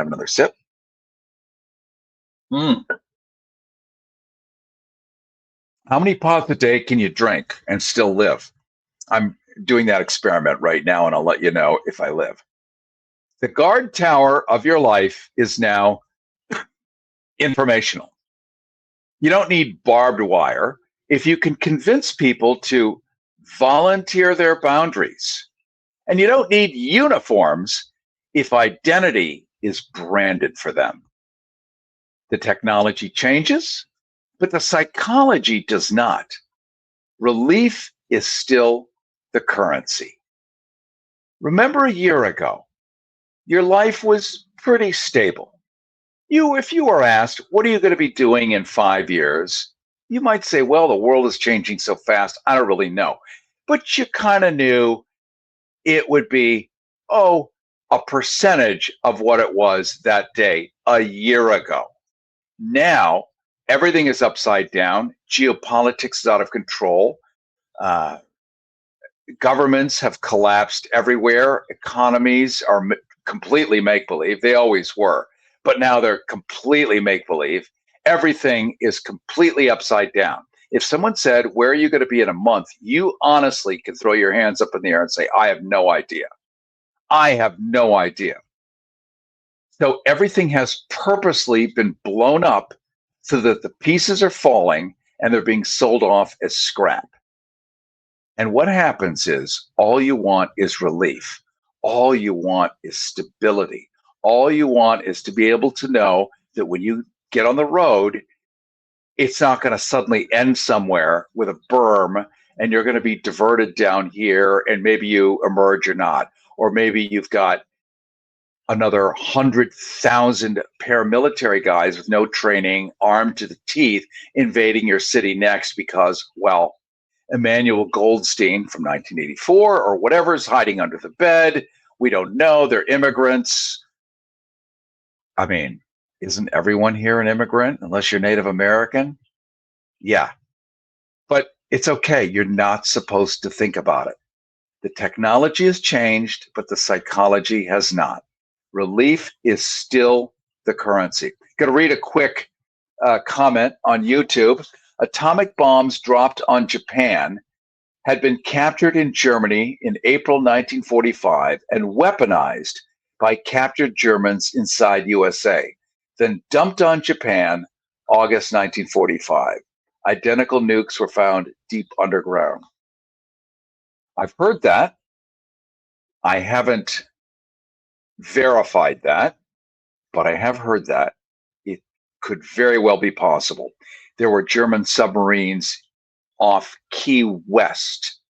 have another sip. How many pots a day can you drink and still live? I'm doing that experiment right now, and I'll let you know if I live. The guard tower of your life is now informational. You don't need barbed wire if you can convince people to volunteer their boundaries. And you don't need uniforms if identity is branded for them. The technology changes, but the psychology does not. Relief is still the currency. Remember a year ago, your life was pretty stable. If you were asked, what are you going to be doing in 5 years? You might say, well, the world is changing so fast, I don't really know. But you kind of knew it would be, a percentage of what it was that day a year ago. Now, everything is upside down. Geopolitics is out of control. Governments have collapsed everywhere. Economies are completely make-believe. They always were. But now they're completely make-believe. Everything is completely upside down. If someone said, where are you going to be in a month? You honestly can throw your hands up in the air and say, I have no idea. I have no idea. So everything has purposely been blown up so that the pieces are falling and they're being sold off as scrap. And what happens is all you want is relief. All you want is stability. All you want is to be able to know that when you get on the road, it's not going to suddenly end somewhere with a berm and you're going to be diverted down here and maybe you emerge or not. Or maybe you've got another 100,000 paramilitary guys with no training, armed to the teeth, invading your city next because, well, Emmanuel Goldstein from 1984 or whatever is hiding under the bed. We don't know. They're immigrants. I mean, isn't everyone here an immigrant unless you're Native American? Yeah. But it's okay. You're not supposed to think about it. The technology has changed, but the psychology has not. Relief is still the currency. Going to read a quick comment on YouTube. Atomic bombs dropped on Japan had been captured in Germany in April 1945 and weaponized by captured Germans inside USA, then dumped on Japan August 1945. Identical nukes were found deep underground. I've heard that. I haven't verified that, but I have heard that. It could very well be possible. There were German submarines off Key West.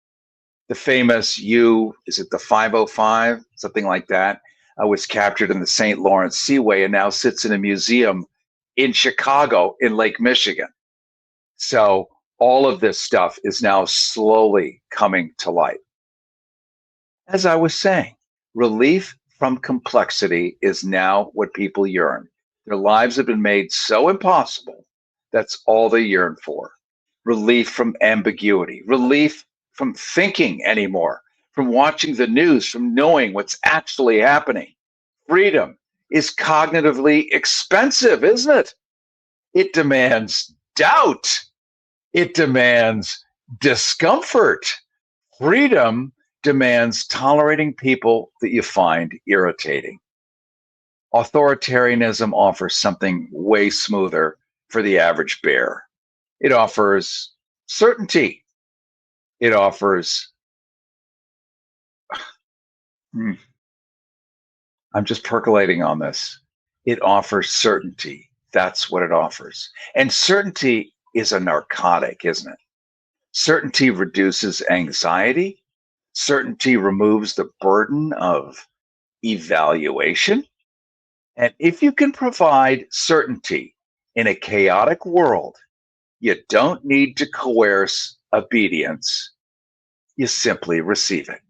The famous is it the 505? Something like that. Was captured in the St. Lawrence Seaway and now sits in a museum in Chicago in Lake Michigan. So all of this stuff is now slowly coming to light. As I was saying, relief from complexity is now what people yearn. Their lives have been made so impossible, that's all they yearn for. Relief from ambiguity, relief from thinking anymore, from watching the news, from knowing what's actually happening. Freedom is cognitively expensive, isn't it? It demands doubt. It demands discomfort. Freedom demands tolerating people that you find irritating. Authoritarianism offers something way smoother for the average bear. It offers certainty. It offers I'm just percolating on this. It offers certainty. That's what it offers. And certainty is a narcotic, isn't it? Certainty reduces anxiety. Certainty removes the burden of evaluation. And if you can provide certainty in a chaotic world, you don't need to coerce obedience. You simply receive it.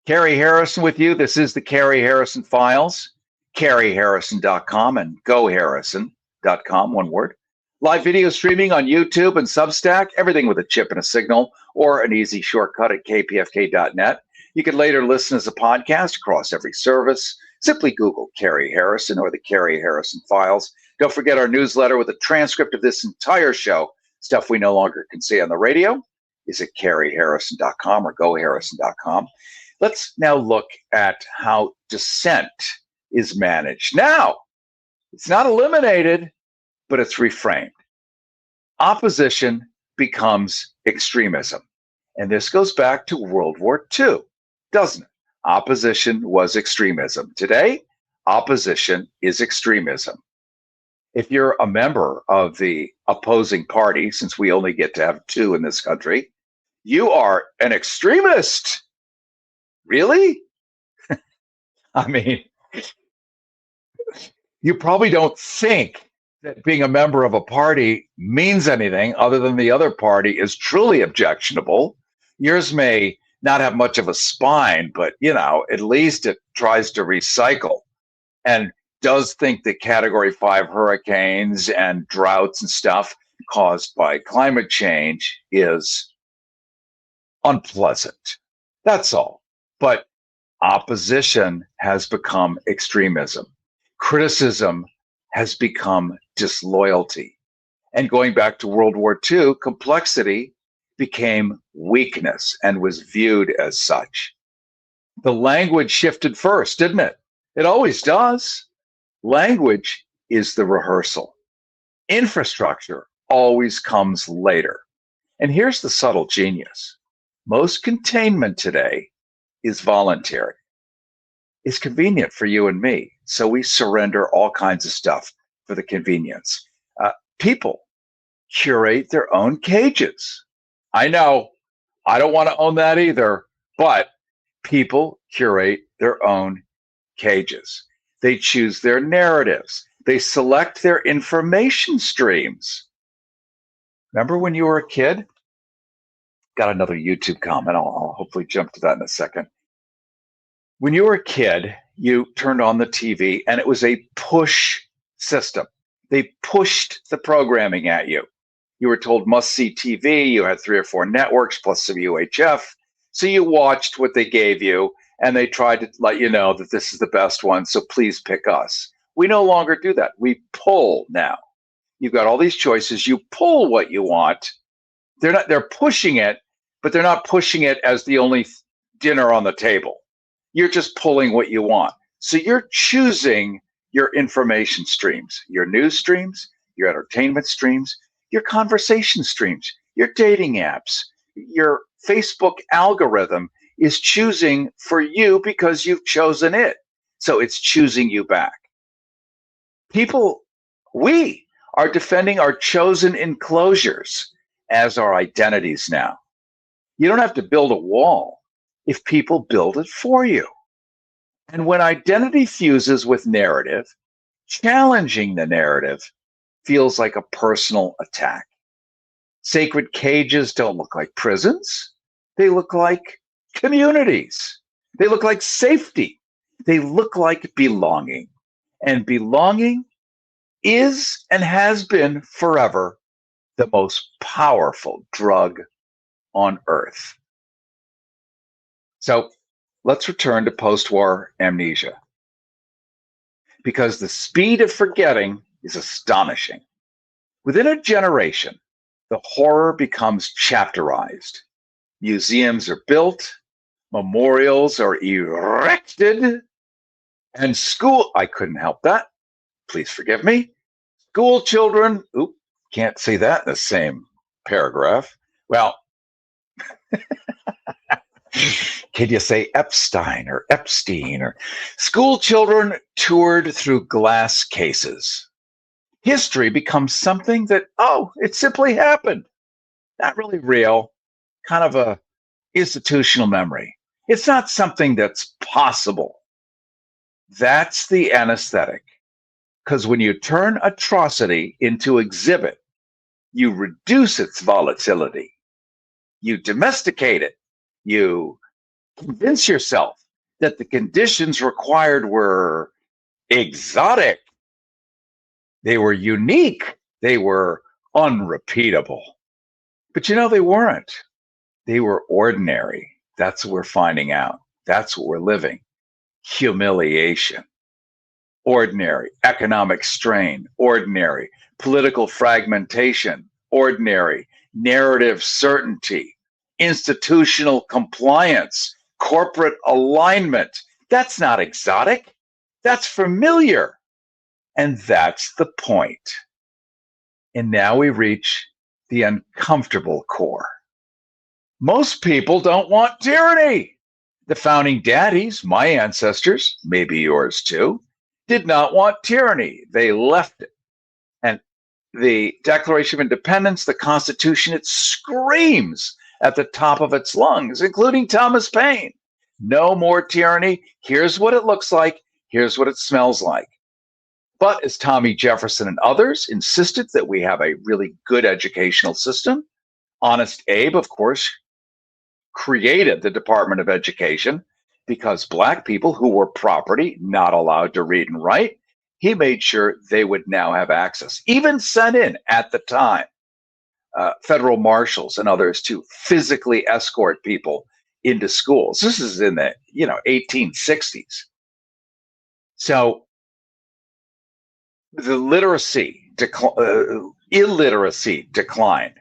Cary Harrison with you. This is the Cary Harrison Files, CaryHarrison.com and GoHarrison.com, one word. Live video streaming on YouTube and Substack, everything with a chip and a signal, or an easy shortcut at kpfk.net. You can later listen as a podcast across every service, Simply Google Cary Harrison or the Cary Harrison Files. Don't forget our newsletter with a transcript of this entire show, stuff we no longer can say on the radio, is at caryharrison.com or goharrison.com. Let's now look at how dissent is managed. Now, it's not eliminated, but it's reframed. Opposition becomes extremism. And this goes back to World War II, doesn't it? Opposition was extremism. Today, opposition is extremism. If you're a member of the opposing party, since we only get to have two in this country, you are an extremist. Really? I mean, you probably don't think that being a member of a party means anything other than the other party is truly objectionable. Yours may not have much of a spine, but at least it tries to recycle and does think that Category 5 hurricanes and droughts and stuff caused by climate change is unpleasant. That's all. But opposition has become extremism. Criticism has become disloyalty. And going back to World War II, complexity became weakness and was viewed as such. The language shifted first, didn't it? It always does. Language is the rehearsal. Infrastructure always comes later. And here's the subtle genius. Most containment today is voluntary. It's convenient for you and me, so we surrender all kinds of stuff for the convenience. People curate their own cages. I know, I don't want to own that either, but people curate their own cages. They choose their narratives. They select their information streams. Remember when you were a kid? Got another YouTube comment. I'll hopefully jump to that in a second. When you were a kid, you turned on the TV and it was a push system. They pushed the programming at you. You were told must see TV. You had 3 or 4 networks plus some UHF. So you watched what they gave you and they tried to let you know that this is the best one. So please pick us. We no longer do that. We pull now. You've got all these choices. You pull what you want. They're pushing it, but they're not pushing it as the only dinner on the table. You're just pulling what you want. So you're choosing your information streams, your news streams, your entertainment streams, your conversation streams, your dating apps, your Facebook algorithm is choosing for you because you've chosen it. So it's choosing you back. We are defending our chosen enclosures as our identities now. You don't have to build a wall if people build it for you. And when identity fuses with narrative, challenging the narrative feels like a personal attack. Sacred cages don't look like prisons. They look like communities. They look like safety. They look like belonging. And belonging is and has been forever the most powerful drug on earth. So let's return to post-war amnesia, because the speed of forgetting is astonishing. Within a generation, the horror becomes chapterized. Museums are built, memorials are erected, and I couldn't help that. Please forgive me. School children, can't say that in the same paragraph. Well, can you say Epstein or Epstein? Or school children toured through glass cases. History becomes something that, it simply happened. Not really real, kind of a institutional memory. It's not something that's possible. That's the anesthetic. Because when you turn atrocity into exhibit, you reduce its volatility. You domesticate it. You convince yourself that the conditions required were exotic. They were unique. They were unrepeatable. But they weren't. They were ordinary. That's what we're finding out. That's what we're living. Humiliation. ordinary. Economic strain, ordinary. Political fragmentation, ordinary. Narrative certainty, institutional compliance, corporate alignment. That's not exotic. That's familiar. And that's the point. And now we reach the uncomfortable core. Most people don't want tyranny. The founding daddies, my ancestors, maybe yours too, did not want tyranny. They left it. And the Declaration of Independence, the Constitution, it screams at the top of its lungs, including Thomas Paine. No more tyranny. Here's what it looks like. Here's what it smells like. But as Tommy Jefferson and others insisted that we have a really good educational system, Honest Abe, of course, created the Department of Education because Black people who were property, not allowed to read and write, he made sure they would now have access. Even sent in at the time federal marshals and others to physically escort people into schools. This is in the 1860s. So the illiteracy declined,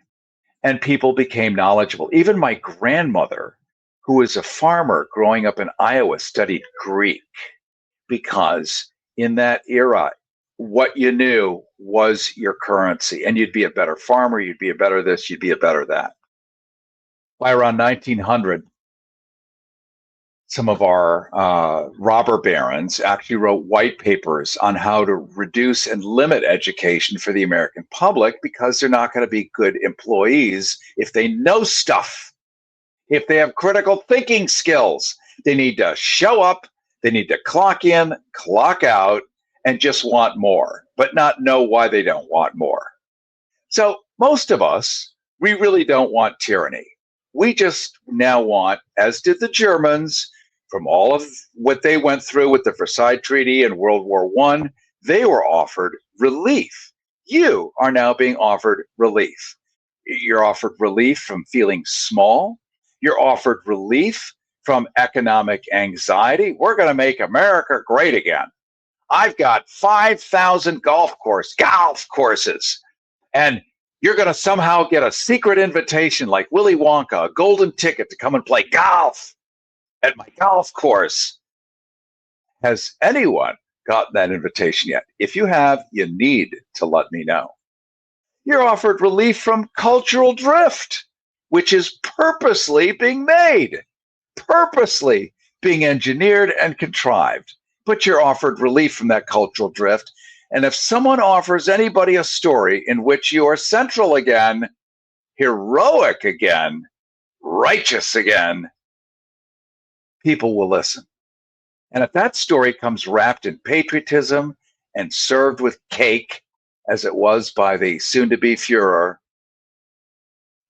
and people became knowledgeable. Even my grandmother, who was a farmer growing up in Iowa, studied Greek because in that era, what you knew was your currency, and you'd be a better farmer, you'd be a better this, you'd be a better that. By around 1900, some of our robber barons actually wrote white papers on how to reduce and limit education for the American public because they're not going to be good employees if they know stuff. If they have critical thinking skills, they need to show up, they need to clock in, clock out, and just want more, but not know why they don't want more. So most of us, we really don't want tyranny. We just now want, as did the Germans, from all of what they went through with the Versailles Treaty and World War I, they were offered relief. You are now being offered relief. You're offered relief from feeling small. You're offered relief from economic anxiety. We're going to make America great again. I've got 5,000 golf courses, and you're going to somehow get a secret invitation like Willy Wonka, a golden ticket to come and play golf at my golf course. Has anyone gotten that invitation yet? If you have, you need to let me know. You're offered relief from cultural drift, which is purposely being made, purposely being engineered and contrived. But you're offered relief from that cultural drift. And if someone offers anybody a story in which you are central again, heroic again, righteous again, people will listen. And if that story comes wrapped in patriotism and served with cake, as it was by the soon-to-be Führer,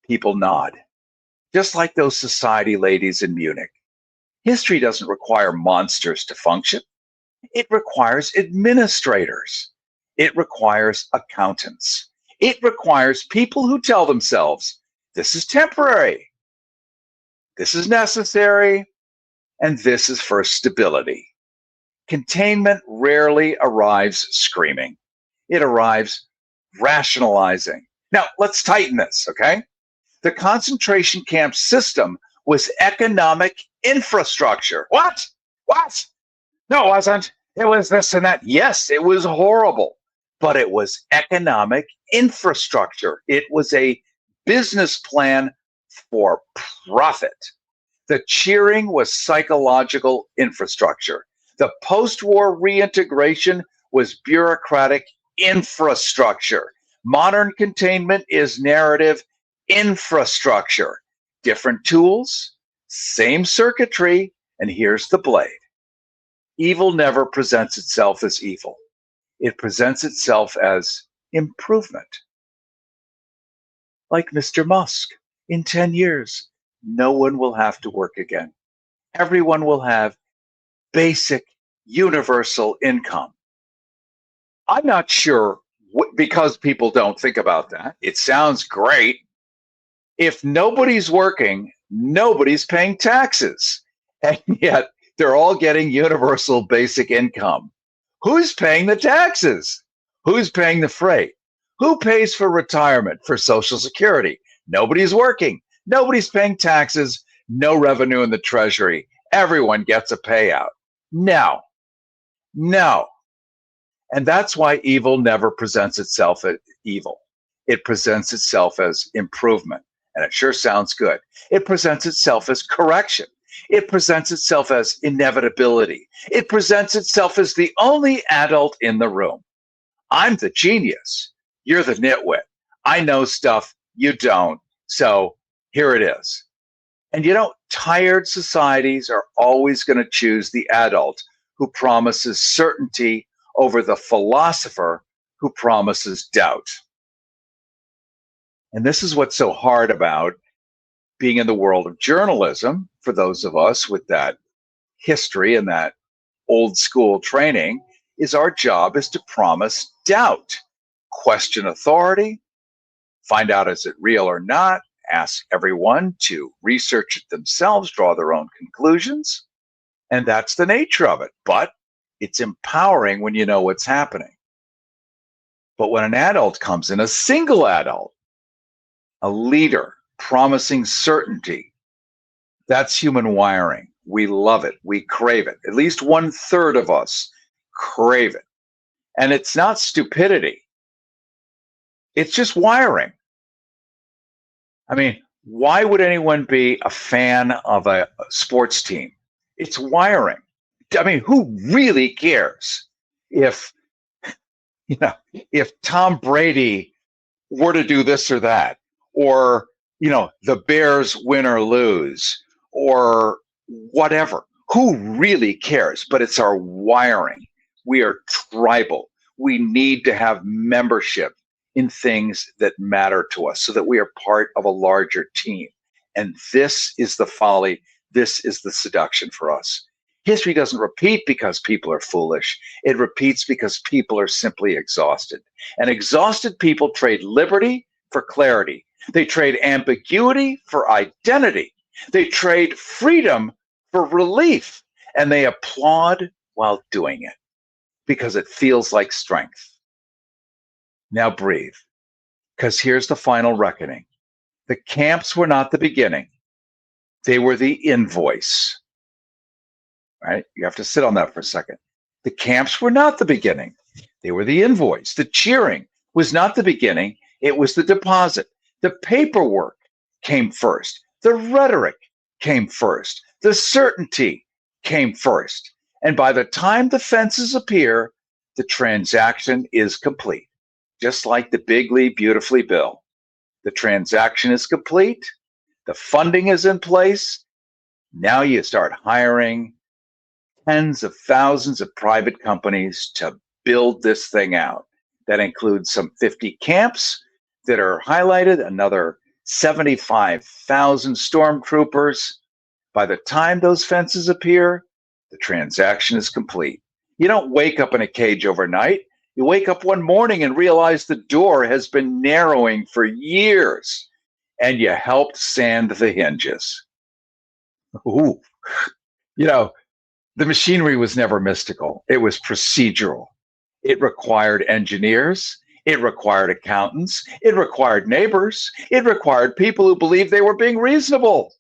people nod. Just like those society ladies in Munich. History doesn't require monsters to function. It requires administrators. It requires accountants. It requires people who tell themselves, this is temporary, this is necessary, and this is for stability. Containment rarely arrives screaming. It arrives rationalizing. Now, let's tighten this, okay? The concentration camp system was economic infrastructure. What? What? No, it wasn't. It was this and that. Yes, it was horrible, but it was economic infrastructure. It was a business plan for profit. The cheering was psychological infrastructure. The post-war reintegration was bureaucratic infrastructure. Modern containment is narrative infrastructure. Different tools, same circuitry, and here's the blade. Evil never presents itself as evil. It presents itself as improvement. Like Mr. Musk, in 10 years, no one will have to work again. Everyone will have basic universal income. I'm not sure, because people don't think about that. It sounds great. If nobody's working, nobody's paying taxes. And yet they're all getting universal basic income. Who's paying the taxes? Who's paying the freight? Who pays for retirement, for Social Security? Nobody's working. Nobody's paying taxes. No revenue in the treasury. Everyone gets a payout. No. And that's why evil never presents itself as evil. It presents itself as improvement. And it sure sounds good. It presents itself as correction. It presents itself as inevitability. It presents itself as the only adult in the room. I'm the genius. You're the nitwit. I know stuff you don't. So here it is. And tired societies are always going to choose the adult who promises certainty over the philosopher who promises doubt. And this is what's so hard about being in the world of journalism for those of us with that history and that old school training, is our job is to promise doubt, question authority, find out is it real or not, ask everyone to research it themselves, draw their own conclusions. And that's the nature of it. But it's empowering when you know what's happening. But when an adult comes in, a single adult, a leader promising certainty, that's human wiring. We love it. We crave it. At least 1/3 of us crave it. And it's not stupidity. It's just wiring. I mean, why would anyone be a fan of a sports team? It's wiring. I mean, who really cares if Tom Brady were to do this or that, or, the Bears win or lose, or whatever? Who really cares? But it's our wiring. We are tribal. We need to have membership in things that matter to us so that we are part of a larger team. And this is the folly. This is the seduction for us. History doesn't repeat because people are foolish. It repeats because people are simply exhausted. And exhausted people trade liberty for clarity. They trade ambiguity for identity. They trade freedom for relief. And they applaud while doing it because it feels like strength. Now breathe, because here's the final reckoning. The camps were not the beginning. They were the invoice. Right? You have to sit on that for a second. The camps were not the beginning. They were the invoice. The cheering was not the beginning. It was the deposit. The paperwork came first. The rhetoric came first. The certainty came first. And by the time the fences appear, the transaction is complete. Just like the bigly, beautifully bill. The transaction is complete. The funding is in place. Now you start hiring tens of thousands of private companies to build this thing out. That includes some 50 camps that are highlighted, another 75,000 stormtroopers. By the time those fences appear, the transaction is complete. You don't wake up in a cage overnight. You wake up one morning and realize the door has been narrowing for years, and you helped sand the hinges. Ooh, the machinery was never mystical. It was procedural. It required engineers. It required accountants. It required neighbors. It required people who believed they were being reasonable.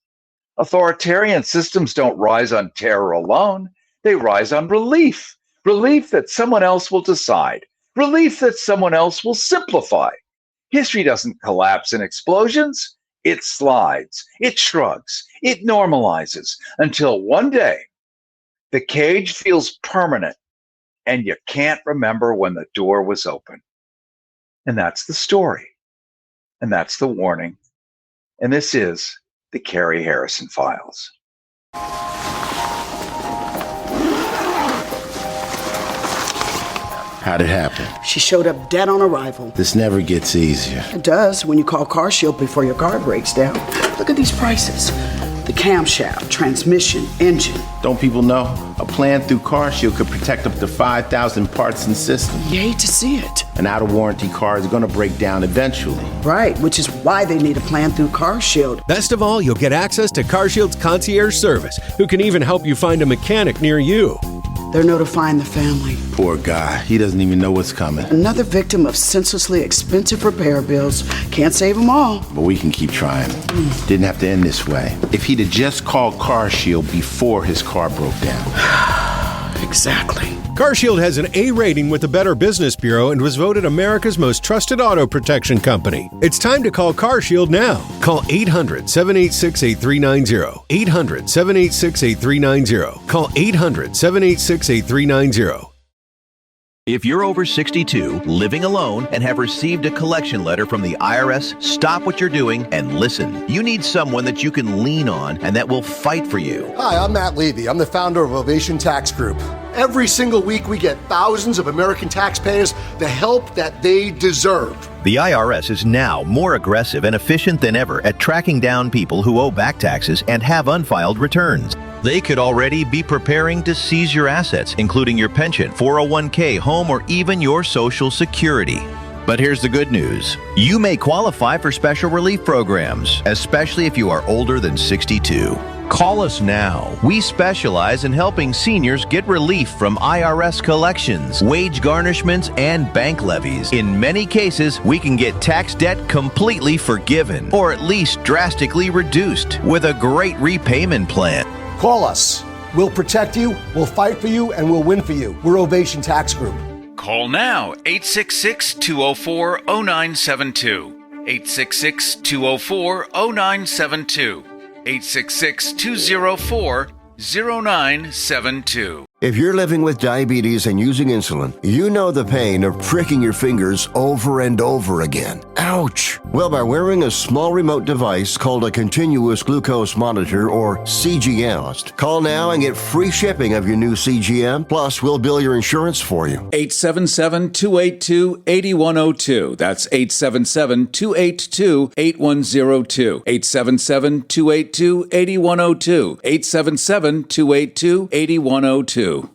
Authoritarian systems don't rise on terror alone. They rise on relief. Relief that someone else will decide. Relief that someone else will simplify. History doesn't collapse in explosions. It slides. It shrugs. It normalizes until one day the cage feels permanent and you can't remember when the door was open. And that's the story. And that's the warning. And this is the Cary Harrison Files. How'd it happen? She showed up dead on arrival. This never gets easier. It does when you call CarShield before your car breaks down. Look at these prices. The camshaft, transmission, engine. Don't people know? A plan through CarShield could protect up to 5,000 parts and systems. You hate to see it. An out-of-warranty car is going to break down eventually. Right, which is why they need a plan through CarShield. Best of all, you'll get access to CarShield's concierge service, who can even help you find a mechanic near you. They're notifying the family. Poor guy. He doesn't even know what's coming. Another victim of senselessly expensive repair bills. Can't save them all. But we can keep trying. Didn't have to end this way. If he'd have just called CarShield before his car broke down. Exactly. CarShield has an A rating with the Better Business Bureau and was voted America's most trusted auto protection company. It's time to call CarShield now. Call 800-786-8390. 800-786-8390. Call 800-786-8390. If you're over 62, living alone, and have received a collection letter from the IRS, stop what you're doing and listen. You need someone that you can lean on and that will fight for you. Hi, I'm Matt Levy. I'm the founder of Ovation Tax Group. Every single week, we get thousands of American taxpayers the help that they deserve. The IRS is now more aggressive and efficient than ever at tracking down people who owe back taxes and have unfiled returns. They could already be preparing to seize your assets, including your pension, 401k, home, or even your Social Security. But here's the good news. You may qualify for special relief programs, especially if you are older than 62. Call us now. We specialize in helping seniors get relief from IRS collections, wage garnishments, and bank levies. In many cases, we can get tax debt completely forgiven, or at least drastically reduced, with a great repayment plan. Call us. We'll protect you, we'll fight for you, and we'll win for you. We're Ovation Tax Group. Call now, 866-204-0972. 866-204-0972. 866-204-0972. If you're living with diabetes and using insulin, you know the pain of pricking your fingers over and over again. Ouch! Well, by wearing a small remote device called a continuous glucose monitor, or CGM, call now and get free shipping of your new CGM, plus we'll bill your insurance for you. 877-282-8102. That's 877-282-8102. 877-282-8102. 877-282-8102.